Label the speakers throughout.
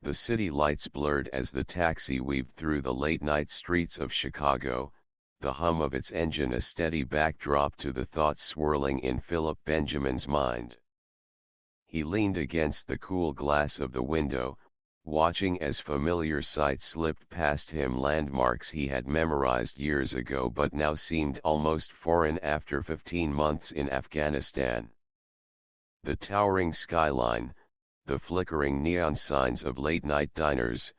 Speaker 1: The city lights blurred as the taxi weaved through the late-night streets of Chicago, the hum of its engine a steady backdrop to the thoughts swirling in Philip Benjamin's mind. He leaned against the cool glass of the window, watching as familiar sights slipped past him, landmarks he had memorized years ago but now seemed almost foreign after 15 months in Afghanistan. The towering skyline, the flickering neon signs of late-night diners,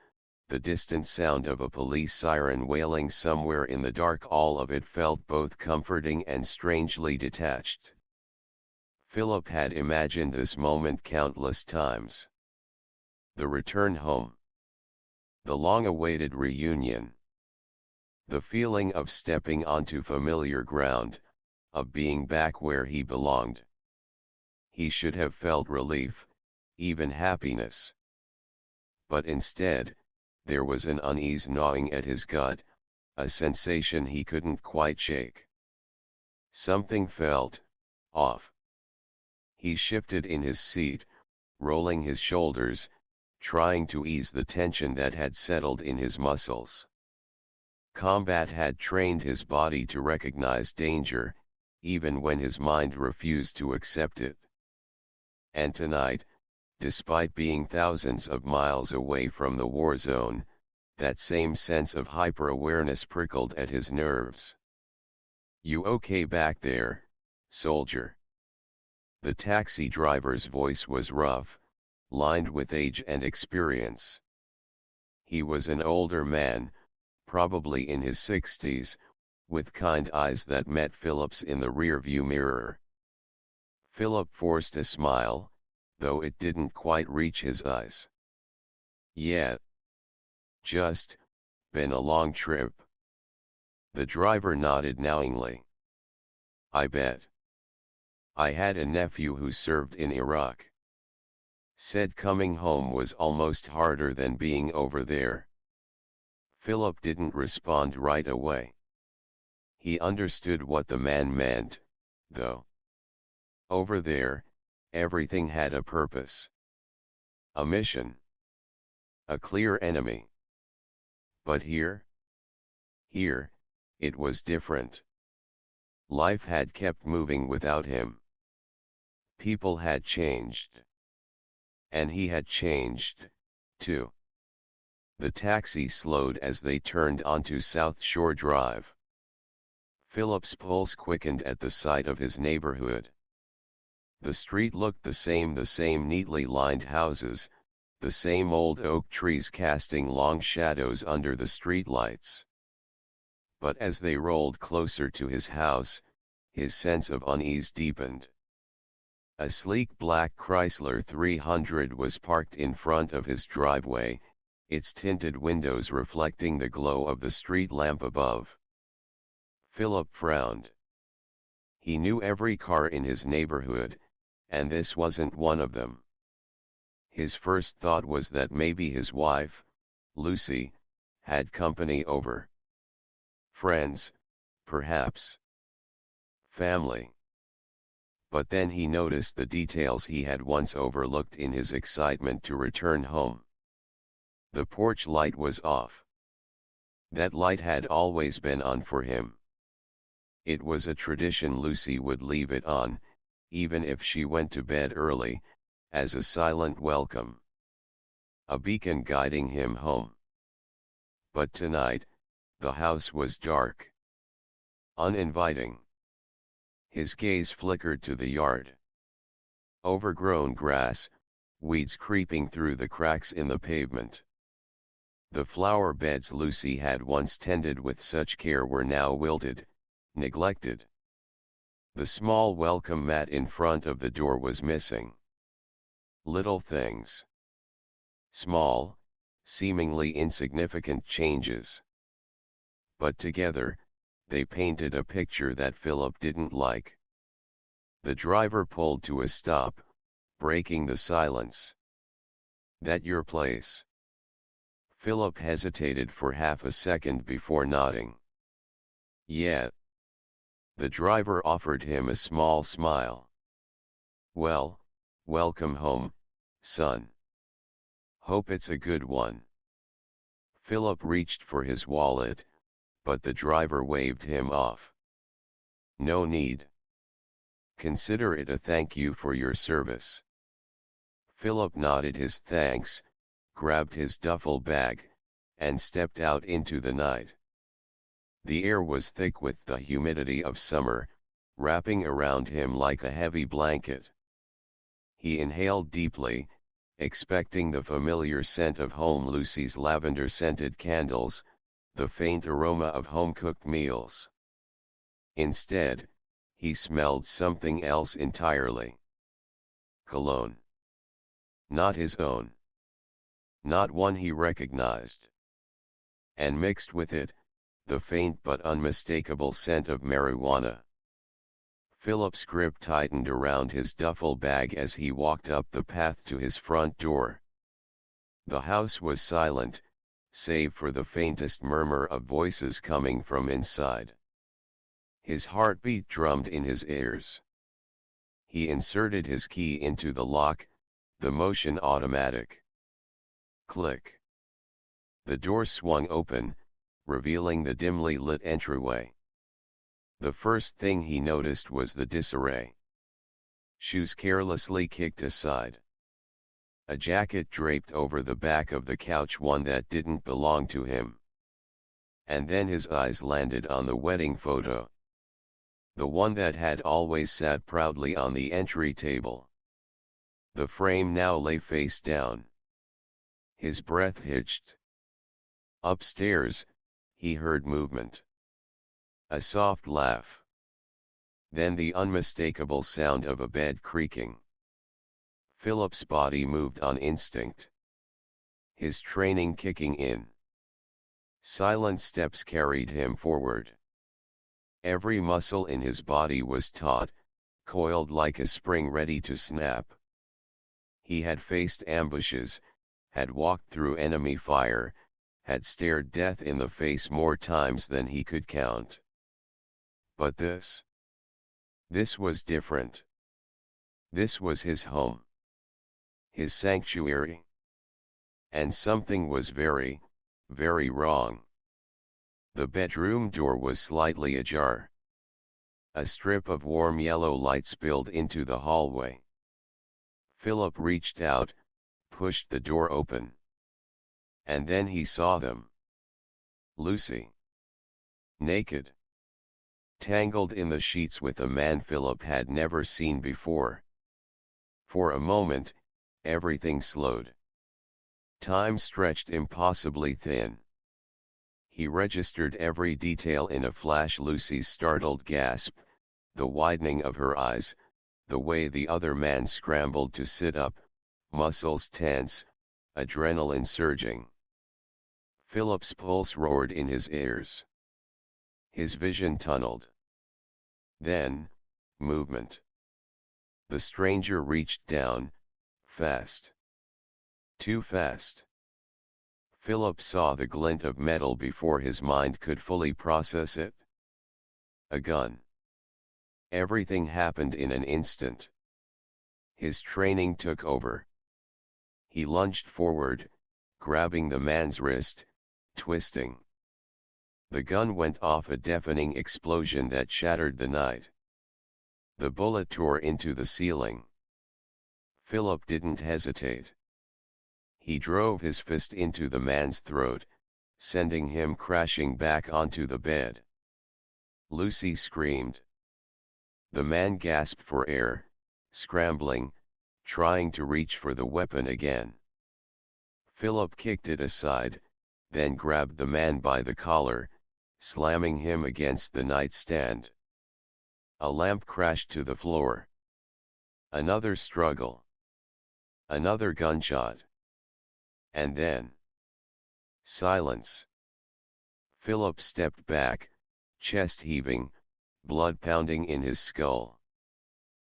Speaker 1: the distant sound of a police siren wailing somewhere in the dark, all of it felt both comforting and strangely detached. Philip had imagined this moment countless times. The return home. The long-awaited reunion. The feeling of stepping onto familiar ground, of being back where he belonged. He should have felt relief, even happiness. But instead, there was an unease gnawing at his gut, a sensation he couldn't quite shake. Something felt off. He shifted in his seat, rolling his shoulders, trying to ease the tension that had settled in his muscles. Combat had trained his body to recognize danger, even when his mind refused to accept it. And tonight, despite being thousands of miles away from the war zone, that same sense of hyper-awareness prickled at his nerves. "You okay back there, soldier?" The taxi driver's voice was rough, lined with age and experience. He was an older man, probably in his 60s, with kind eyes that met Philip's in the rearview mirror. Philip forced a smile, though it didn't quite reach his eyes. "Yeah. Just been a long trip." The driver nodded knowingly. "I bet. I had a nephew who served in Iraq. Said coming home was almost harder than being over there." Philip didn't respond right away. He understood what the man meant, though. Over there, everything had a purpose. A mission. A clear enemy. But here? Here, it was different. Life had kept moving without him. People had changed. And he had changed, too. The taxi slowed as they turned onto South Shore Drive. Philip's pulse quickened at the sight of his neighborhood. The street looked the same neatly lined houses, the same old oak trees casting long shadows under the streetlights. But as they rolled closer to his house, his sense of unease deepened. A sleek black Chrysler 300 was parked in front of his driveway, its tinted windows reflecting the glow of the street lamp above. Philip frowned. He knew every car in his neighborhood, and this wasn't one of them. His first thought was that maybe his wife, Lucy, had company over. Friends, perhaps. Family. But then he noticed the details he had once overlooked in his excitement to return home. The porch light was off. That light had always been on for him. It was a tradition Lucy would leave it on, even if she went to bed early, as a silent welcome. A beacon guiding him home. But tonight, the house was dark. Uninviting. His gaze flickered to the yard. Overgrown grass, weeds creeping through the cracks in the pavement. The flower beds Lucy had once tended with such care were now wilted, neglected. The small welcome mat in front of the door was missing. Little things. Small, seemingly insignificant changes. But together, they painted a picture that Philip didn't like. The driver pulled to a stop, breaking the silence. "That your place?" Philip hesitated for half a second before nodding. "Yeah." The driver offered him a small smile. "Well, welcome home, son." Hope it's a good one. Philip reached for his wallet, but the driver waved him off. No need. Consider it a thank you for your service. Philip nodded his thanks, grabbed his duffel bag, and stepped out into the night. The air was thick with the humidity of summer, wrapping around him like a heavy blanket. He inhaled deeply, expecting the familiar scent of home, Lucy's lavender-scented candles, the faint aroma of home-cooked meals. Instead, he smelled something else entirely. Cologne. Not his own. Not one he recognized. And mixed with it, the faint but unmistakable scent of marijuana. Philip's grip tightened around his duffel bag as he walked up the path to his front door. The house was silent, save for the faintest murmur of voices coming from inside. His heartbeat drummed in his ears. He inserted his key into the lock, the motion automatic. Click. The door swung open, revealing the dimly lit entryway. The first thing he noticed was the disarray. Shoes carelessly kicked aside. A jacket draped over the back of the couch, one that didn't belong to him. And then his eyes landed on the wedding photo. The one that had always sat proudly on the entry table. The frame now lay face down. His breath hitched. Upstairs, he heard movement. A soft laugh. Then the unmistakable sound of a bed creaking. Philip's body moved on instinct. His training kicking in. Silent steps carried him forward. Every muscle in his body was taut, coiled like a spring ready to snap. He had faced ambushes, had walked through enemy fire, had stared death in the face more times than he could count. But this was different. This was his home. His sanctuary. And something was very, very wrong. The bedroom door was slightly ajar. A strip of warm yellow light spilled into the hallway. Philip reached out, pushed the door open. And then he saw them. Lucy. Naked. Tangled in the sheets with a man Philip had never seen before. For a moment, everything slowed. Time stretched impossibly thin. He registered every detail in a flash: Lucy's startled gasp, the widening of her eyes, the way the other man scrambled to sit up, muscles tense, adrenaline surging. Philip's pulse roared in his ears. His vision tunneled. Then, movement. The stranger reached down, fast. Too fast. Philip saw the glint of metal before his mind could fully process it. A gun. Everything happened in an instant. His training took over. He lunged forward, grabbing the man's wrist, twisting. The gun went off, a deafening explosion that shattered the night. The bullet tore into the ceiling. Philip didn't hesitate. He drove his fist into the man's throat, sending him crashing back onto the bed. Lucy screamed. The man gasped for air, scrambling, trying to reach for the weapon again. Philip kicked it aside, then grabbed the man by the collar, slamming him against the nightstand. A lamp crashed to the floor. Another struggle. Another gunshot. And then silence. Philip stepped back, chest heaving, blood pounding in his skull.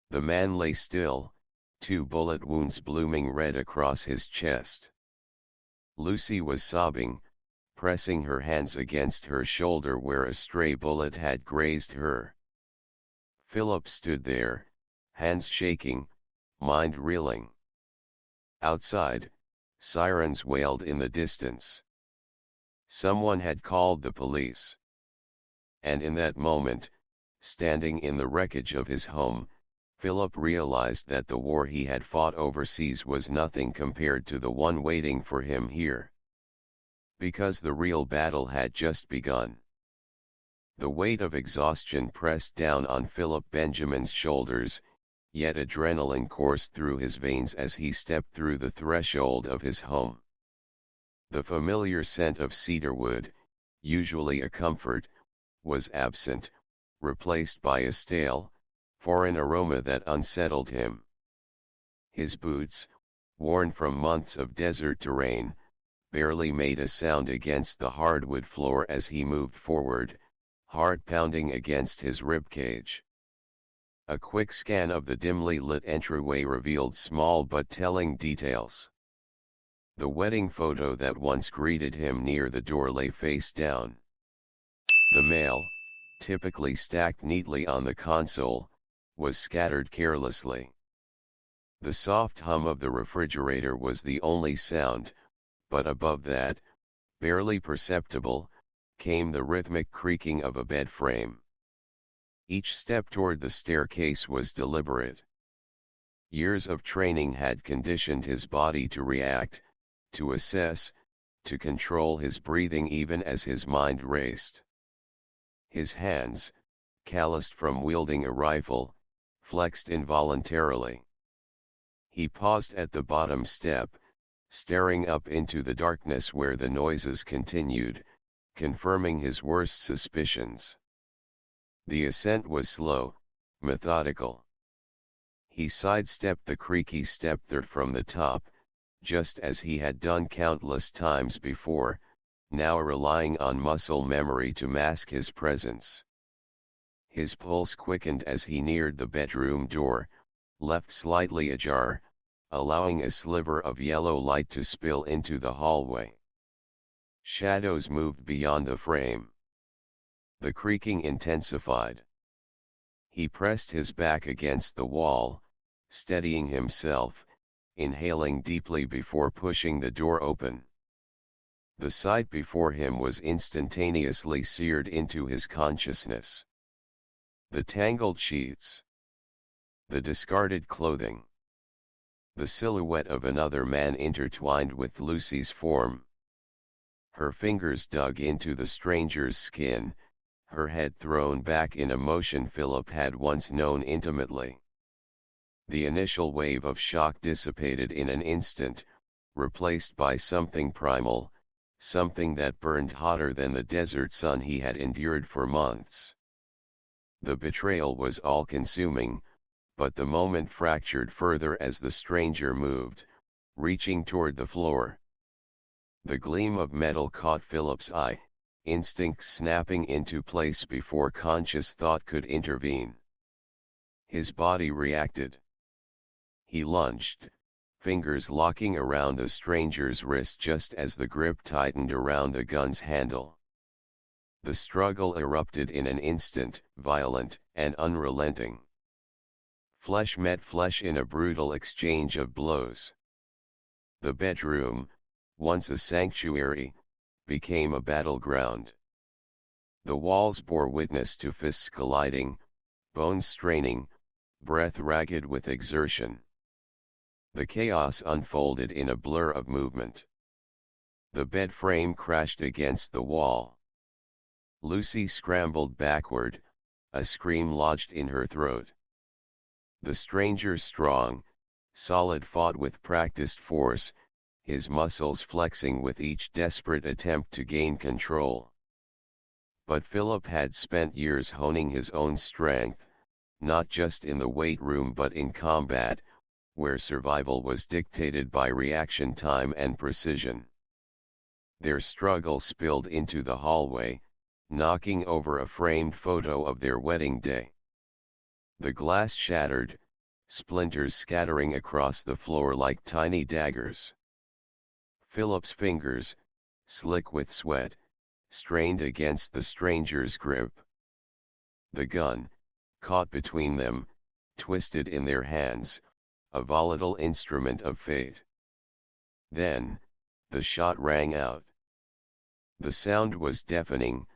Speaker 1: The man lay still, 2 bullet wounds blooming red across his chest. Lucy was sobbing, pressing her hands against her shoulder where a stray bullet had grazed her. Philip stood there, hands shaking, mind reeling. Outside, Sirens wailed in the distance. Someone had called the police. And in that moment, standing in the wreckage of his home, Philip realized that the war he had fought overseas was nothing compared to the one waiting for him here. Because the real battle had just begun. The weight of exhaustion pressed down on Philip Benjamin's shoulders, yet adrenaline coursed through his veins as he stepped through the threshold of his home. The familiar scent of cedarwood, usually a comfort, was absent, replaced by a stale, foreign aroma that unsettled him. His boots, worn from months of desert terrain, barely made a sound against the hardwood floor as he moved forward, heart pounding against his ribcage. A quick scan of the dimly lit entryway revealed small but telling details. The wedding photo that once greeted him near the door lay face down. The mail, typically stacked neatly on the console, was scattered carelessly. The soft hum of the refrigerator was the only sound, but above that, barely perceptible, came the rhythmic creaking of a bed frame. Each step toward the staircase was deliberate. Years of training had conditioned his body to react, to assess, to control his breathing even as his mind raced. His hands, calloused from wielding a rifle, flexed involuntarily. He paused at the bottom step, staring up into the darkness where the noises continued, confirming his worst suspicions. The ascent was slow, methodical. He sidestepped the creaky step third from the top, just as he had done countless times before, now relying on muscle memory to mask his presence. His pulse quickened as he neared the bedroom door, left slightly ajar, allowing a sliver of yellow light to spill into the hallway. Shadows moved beyond the frame. The creaking intensified. He pressed his back against the wall, steadying himself, inhaling deeply before pushing the door open. The sight before him was instantaneously seared into his consciousness. The tangled sheets. The discarded clothing. The silhouette of another man intertwined with Lucy's form. Her fingers dug into the stranger's skin, her head thrown back in a motion Philip had once known intimately. The initial wave of shock dissipated in an instant, replaced by something primal, something that burned hotter than the desert sun he had endured for months. The betrayal was all-consuming, but the moment fractured further as the stranger moved, reaching toward the floor. The gleam of metal caught Philip's eye, instinct snapping into place before conscious thought could intervene. His body reacted. He lunged, fingers locking around the stranger's wrist just as the grip tightened around the gun's handle. The struggle erupted in an instant, violent and unrelenting. Flesh met flesh in a brutal exchange of blows. The bedroom, once a sanctuary, became a battleground. The walls bore witness to fists colliding, bones straining, breath ragged with exertion. The chaos unfolded in a blur of movement. The bed frame crashed against the wall. Lucy scrambled backward, a scream lodged in her throat. The stranger's strong, solid fought with practiced force, his muscles flexing with each desperate attempt to gain control. But Philip had spent years honing his own strength, not just in the weight room but in combat, where survival was dictated by reaction time and precision. Their struggle spilled into the hallway, knocking over a framed photo of their wedding day. The glass shattered, splinters scattering across the floor like tiny daggers. Philip's fingers, slick with sweat, strained against the stranger's grip. The gun, caught between them, twisted in their hands, a volatile instrument of fate. Then, the shot rang out. The sound was deafening,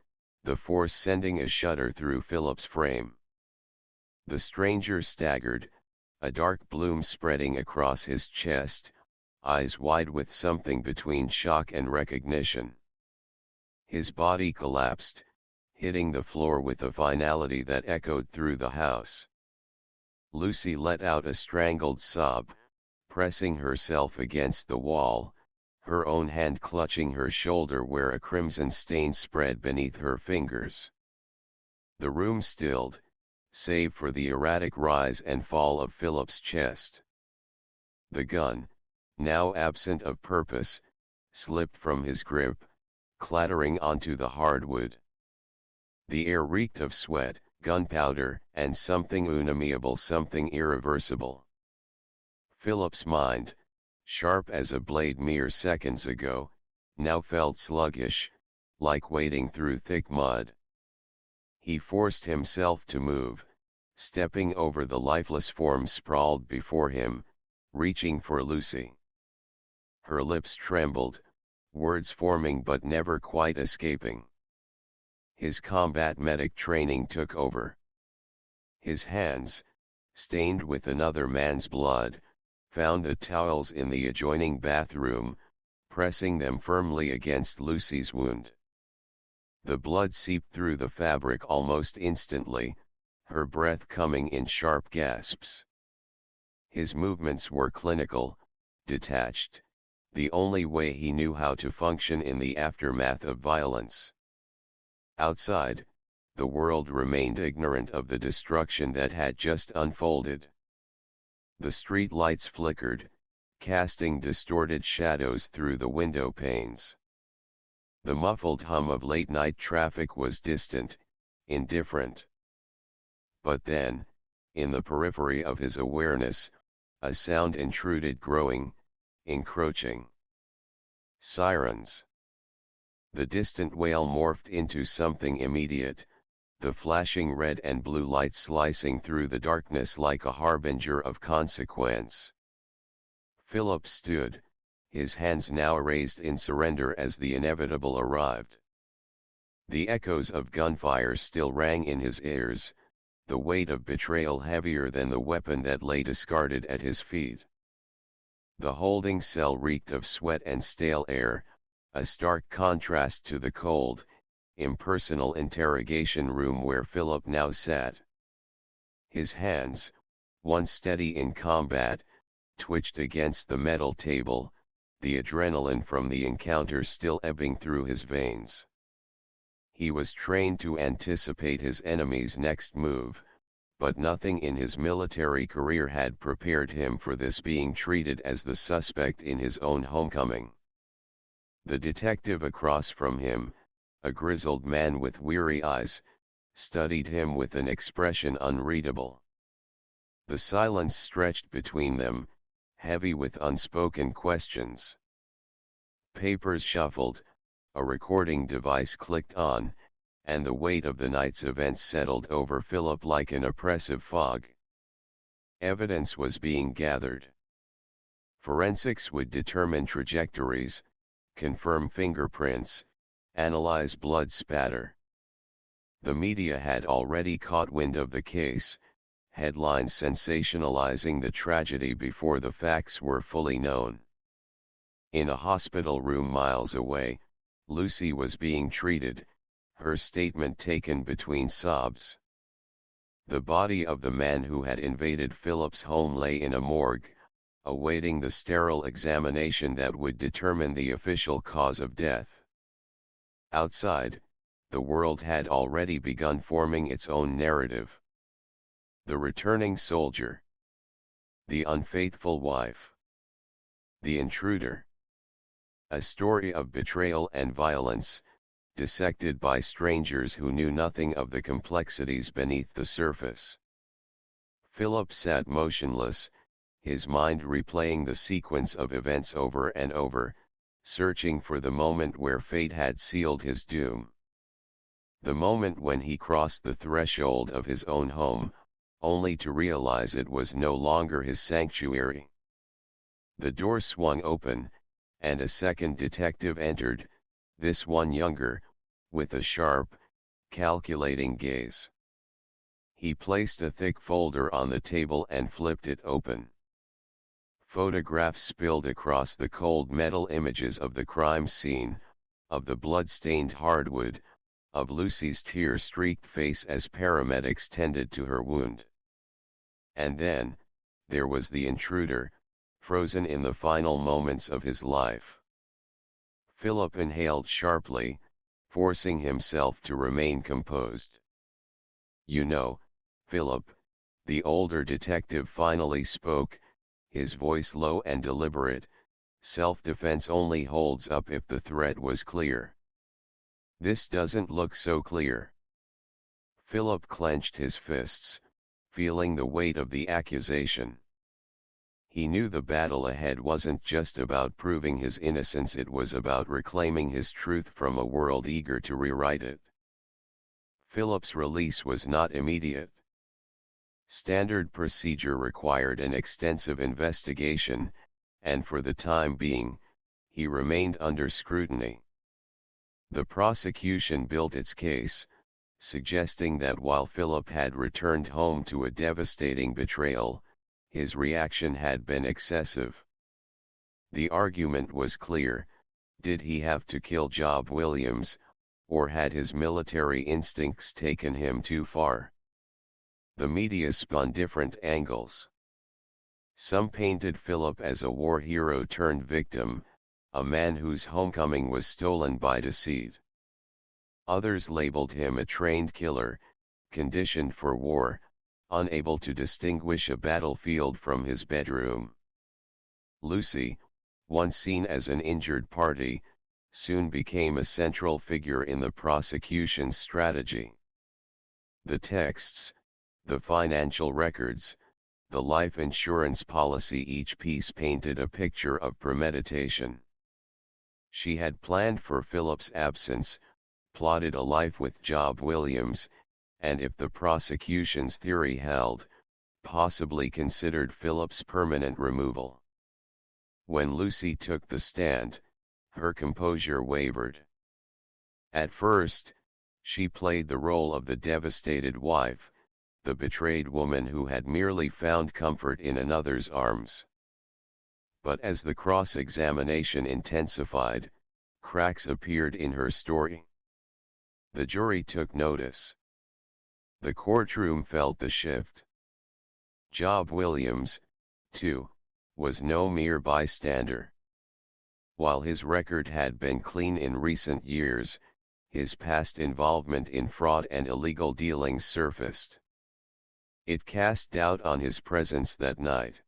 Speaker 1: the force sending a shudder through Philip's frame. The stranger staggered, a dark bloom spreading across his chest, eyes wide with something between shock and recognition. His body collapsed, hitting the floor with a finality that echoed through the house. Lucy let out a strangled sob, pressing herself against the wall, her own hand clutching her shoulder where a crimson stain spread beneath her fingers. The room stilled, save for the erratic rise and fall of Philip's chest. The gun, now absent of purpose, slipped from his grip, clattering onto the hardwood. The air reeked of sweat, gunpowder, and something unamiable, something irreversible. Philip's mind, sharp as a blade mere seconds ago, now felt sluggish, like wading through thick mud. He forced himself to move, stepping over the lifeless form sprawled before him, reaching for Lucy. Her lips trembled, words forming but never quite escaping. His combat medic training took over. His hands, stained with another man's blood, found the towels in the adjoining bathroom, pressing them firmly against Lucy's wound. The blood seeped through the fabric almost instantly, her breath coming in sharp gasps. His movements were clinical, detached, the only way he knew how to function in the aftermath of violence. Outside, the world remained ignorant of the destruction that had just unfolded. The street lights flickered, casting distorted shadows through the window panes. The muffled hum of late-night traffic was distant, indifferent. But then, in the periphery of his awareness, a sound intruded, growing, encroaching. Sirens. The distant wail morphed into something immediate, the flashing red and blue light slicing through the darkness like a harbinger of consequence. Philip stood, his hands now raised in surrender as the inevitable arrived. The echoes of gunfire still rang in his ears, the weight of betrayal heavier than the weapon that lay discarded at his feet. The holding cell reeked of sweat and stale air, a stark contrast to the cold, impersonal interrogation room where Philip now sat. His hands, once steady in combat, twitched against the metal table, the adrenaline from the encounter still ebbing through his veins. He was trained to anticipate his enemy's next move, but nothing in his military career had prepared him for this, being treated as the suspect in his own homecoming. The detective across from him, a grizzled man with weary eyes, studied him with an expression unreadable. The silence stretched between them, heavy with unspoken questions. Papers shuffled, a recording device clicked on, and the weight of the night's events settled over Philip like an oppressive fog. Evidence was being gathered. Forensics would determine trajectories, confirm fingerprints, analyze blood spatter. The media had already caught wind of the case, headlines sensationalizing the tragedy before the facts were fully known. In a hospital room miles away, Lucy was being treated, her statement taken between sobs. The body of the man who had invaded Philip's home lay in a morgue, awaiting the sterile examination that would determine the official cause of death. Outside, the world had already begun forming its own narrative. The returning soldier. The unfaithful wife. The intruder. A story of betrayal and violence, dissected by strangers who knew nothing of the complexities beneath the surface. Philip sat motionless, his mind replaying the sequence of events over and over, searching for the moment where fate had sealed his doom. The moment when he crossed the threshold of his own home, only to realize it was no longer his sanctuary. The door swung open, and a second detective entered, this one younger, with a sharp, calculating gaze. He placed a thick folder on the table and flipped it open. Photographs spilled across the cold metal images of the crime scene, of the blood-stained hardwood, of Lucy's tear-streaked face as paramedics tended to her wound. And then, there was the intruder, frozen in the final moments of his life. Philip inhaled sharply, forcing himself to remain composed. "You know, Philip," the older detective finally spoke, his voice low and deliberate, "self-defense only holds up if the threat was clear. This doesn't look so clear." Philip clenched his fists, feeling the weight of the accusation. He knew the battle ahead wasn't just about proving his innocence, it was about reclaiming his truth from a world eager to rewrite it. Philip's release was not immediate. Standard procedure required an extensive investigation, and for the time being, he remained under scrutiny. The prosecution built its case, suggesting that while Philip had returned home to a devastating betrayal, his reaction had been excessive. The argument was clear: did he have to kill Job Williams, or had his military instincts taken him too far? The media spun different angles. Some painted Philip as a war hero turned victim, a man whose homecoming was stolen by deceit. Others labeled him a trained killer, conditioned for war, unable to distinguish a battlefield from his bedroom. Lucy, once seen as an injured party, soon became a central figure in the prosecution's strategy. The texts, the financial records, the life insurance policy, each piece painted a picture of premeditation. She had planned for Philip's absence, plotted a life with Job Williams, and if the prosecution's theory held, possibly considered Philip's permanent removal. When Lucy took the stand, her composure wavered. At first, she played the role of the devastated wife, the betrayed woman who had merely found comfort in another's arms. But as the cross-examination intensified, cracks appeared in her story. The jury took notice. The courtroom felt the shift. Job Williams, too, was no mere bystander. While his record had been clean in recent years, his past involvement in fraud and illegal dealings surfaced. It cast doubt on his presence that night.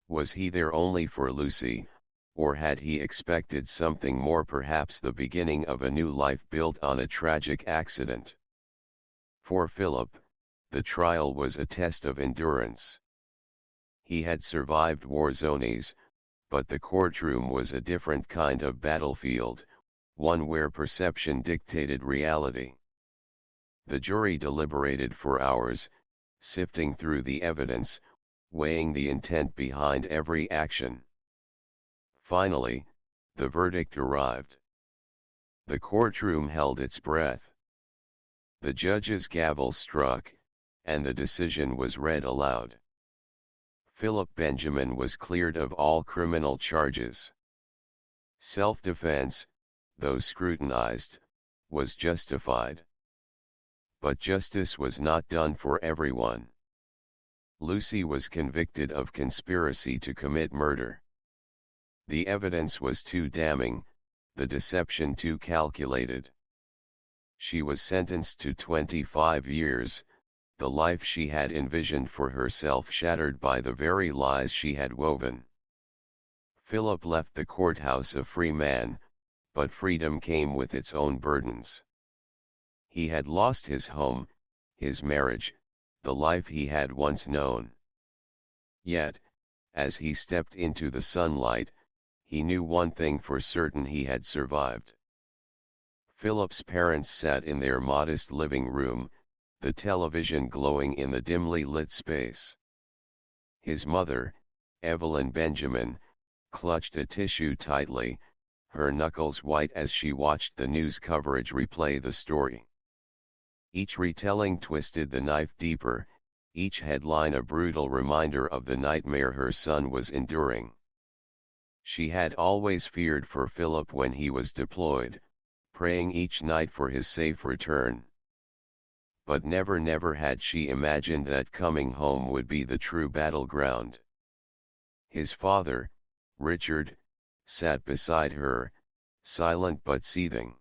Speaker 1: Was he there only for Lucy, or had he expected something more, perhaps the beginning of a new life built on a tragic accident? For Philip, the trial was a test of endurance. He had survived war zones, but the courtroom was a different kind of battlefield, one where perception dictated reality. The jury deliberated for hours, sifting through the evidence, weighing the intent behind every action. Finally, the verdict arrived. The courtroom held its breath. The judge's gavel struck, and the decision was read aloud. Philip Benjamin was cleared of all criminal charges. Self-defense, though scrutinized, was justified. But justice was not done for everyone. Lucy was convicted of conspiracy to commit murder. The evidence was too damning, the deception too calculated. She was sentenced to 25 years, the life she had envisioned for herself shattered by the very lies she had woven. Philip left the courthouse a free man, but freedom came with its own burdens. He had lost his home, his marriage, the life he had once known. Yet, as he stepped into the sunlight, he knew one thing for certain: he had survived. Philip's parents sat in their modest living room, the television glowing in the dimly lit space. His mother, Evelyn Benjamin, clutched a tissue tightly, her knuckles white as she watched the news coverage replay the story. Each retelling twisted the knife deeper, each headline a brutal reminder of the nightmare her son was enduring. She had always feared for Philip when he was deployed, praying each night for his safe return. But never had she imagined that coming home would be the true battleground. His father, Richard, sat beside her, silent but seething.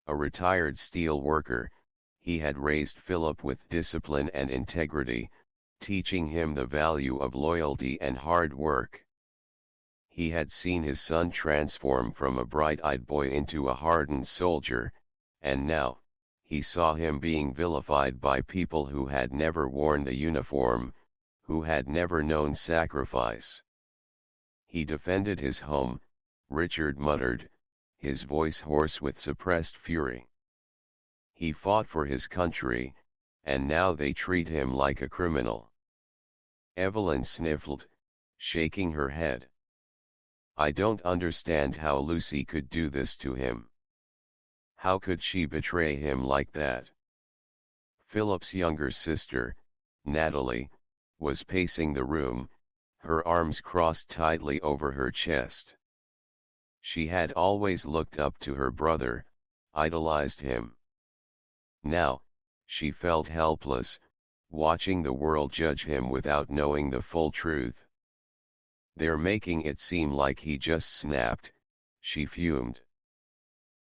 Speaker 1: A retired steel worker, he had raised Philip with discipline and integrity, teaching him the value of loyalty and hard work. He had seen his son transform from a bright-eyed boy into a hardened soldier, and now, he saw him being vilified by people who had never worn the uniform, who had never known sacrifice. He defended his home, Richard muttered, his voice hoarse with suppressed fury. He fought for his country, and now they treat him like a criminal. Evelyn sniffled, shaking her head. I don't understand how Lucy could do this to him. How could she betray him like that? Philip's younger sister, Natalie, was pacing the room, her arms crossed tightly over her chest. She had always looked up to her brother, idolized him. Now, she felt helpless, watching the world judge him without knowing the full truth. They're making it seem like he just snapped, she fumed.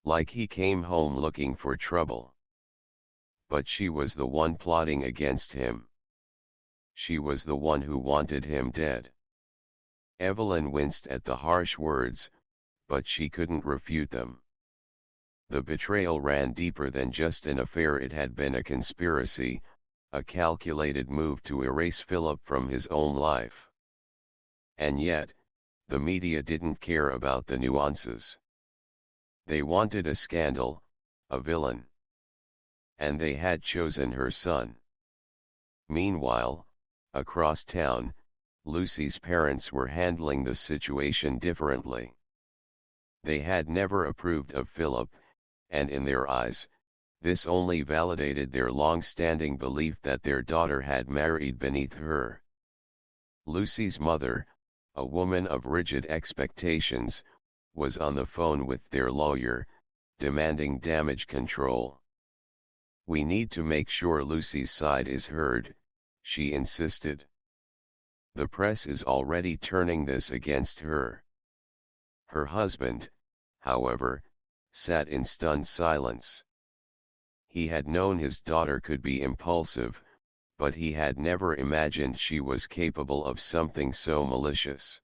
Speaker 1: Like he came home looking for trouble. But she was the one plotting against him. She was the one who wanted him dead. Evelyn winced at the harsh words, but she couldn't refute them. The betrayal ran deeper than just an affair. It had been a conspiracy, a calculated move to erase Philip from his own life. And yet, the media didn't care about the nuances. They wanted a scandal, a villain. And they had chosen her son. Meanwhile, across town, Lucy's parents were handling the situation differently. They had never approved of Philip, and in their eyes, this only validated their long-standing belief that their daughter had married beneath her. Lucy's mother, a woman of rigid expectations, was on the phone with their lawyer, demanding damage control. We need to make sure Lucy's side is heard, she insisted. The press is already turning this against her. Her husband, however, sat in stunned silence. He had known his daughter could be impulsive, but he had never imagined she was capable of something so malicious.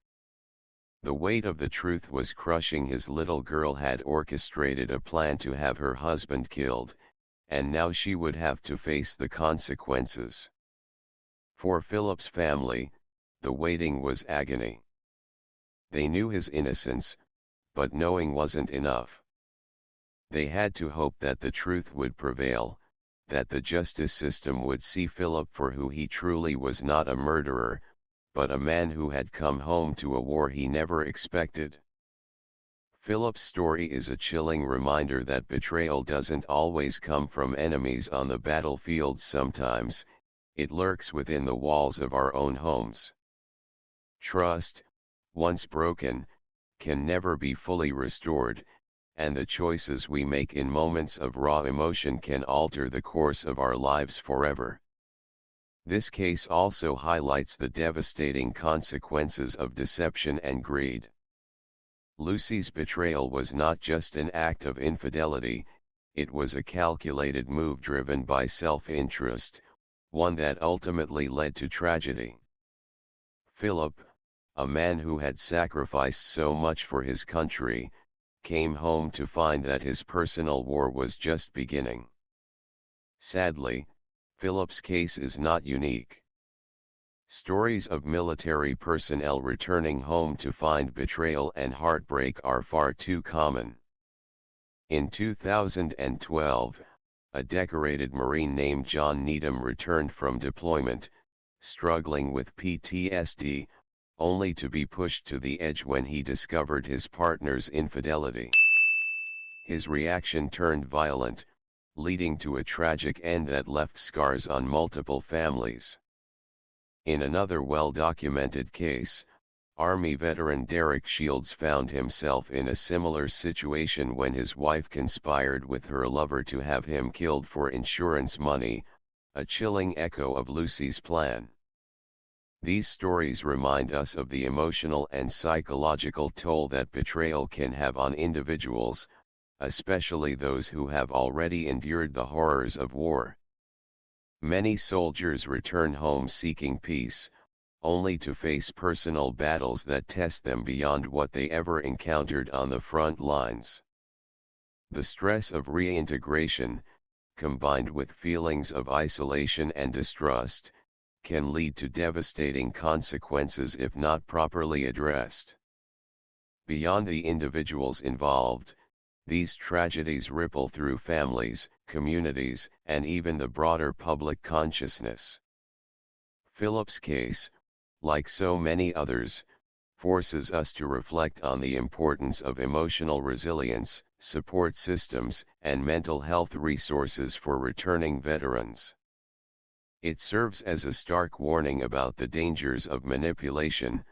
Speaker 1: The weight of the truth was crushing. His little girl had orchestrated a plan to have her husband killed, and now she would have to face the consequences. For Philip's family, the waiting was agony. They knew his innocence, but knowing wasn't enough. They had to hope that the truth would prevail, that the justice system would see Philip for who he truly was, not a murderer, but a man who had come home to a war he never expected. Philip's story is a chilling reminder that betrayal doesn't always come from enemies on the battlefield. Sometimes, it lurks within the walls of our own homes. Trust, once broken, can never be fully restored, and the choices we make in moments of raw emotion can alter the course of our lives forever. This case also highlights the devastating consequences of deception and greed. Lucy's betrayal was not just an act of infidelity, it was a calculated move driven by self-interest, one that ultimately led to tragedy. Philip, a man who had sacrificed so much for his country, came home to find that his personal war was just beginning. Sadly, Philip's case is not unique. Stories of military personnel returning home to find betrayal and heartbreak are far too common. In 2012, a decorated Marine named John Needham returned from deployment, struggling with PTSD, only to be pushed to the edge when he discovered his partner's infidelity. His reaction turned violent, leading to a tragic end that left scars on multiple families. In another well-documented case, Army veteran Derek Shields found himself in a similar situation when his wife conspired with her lover to have him killed for insurance money, a chilling echo of Lucy's plan. These stories remind us of the emotional and psychological toll that betrayal can have on individuals, especially those who have already endured the horrors of war. Many soldiers return home seeking peace, only to face personal battles that test them beyond what they ever encountered on the front lines. The stress of reintegration, combined with feelings of isolation and distrust, can lead to devastating consequences if not properly addressed. Beyond the individuals involved, these tragedies ripple through families, communities, and even the broader public consciousness. Philip's case, like so many others, forces us to reflect on the importance of emotional resilience, support systems, and mental health resources for returning veterans. It serves as a stark warning about the dangers of manipulation,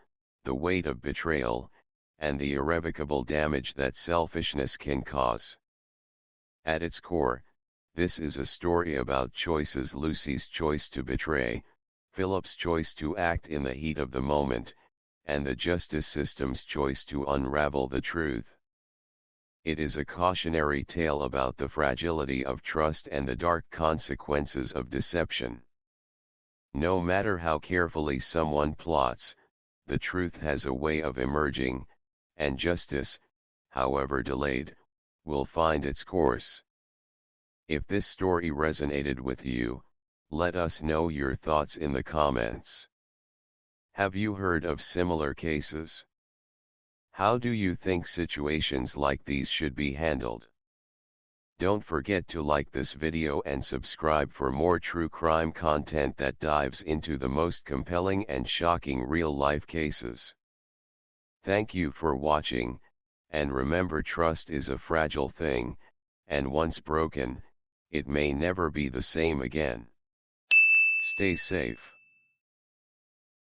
Speaker 1: the weight of betrayal, and the irrevocable damage that selfishness can cause. At its core, this is a story about choices: Lucy's choice to betray, Philip's choice to act in the heat of the moment, and the justice system's choice to unravel the truth. It is a cautionary tale about the fragility of trust and the dark consequences of deception. No matter how carefully someone plots, the truth has a way of emerging, and justice, however delayed, will find its course. If this story resonated with you, let us know your thoughts in the comments. Have you heard of similar cases? How do you think situations like these should be handled? Don't forget to like this video and subscribe for more true crime content that dives into the most compelling and shocking real-life cases. Thank you for watching, and remember, trust is a fragile thing, and once broken, it may never be the same again. Stay safe.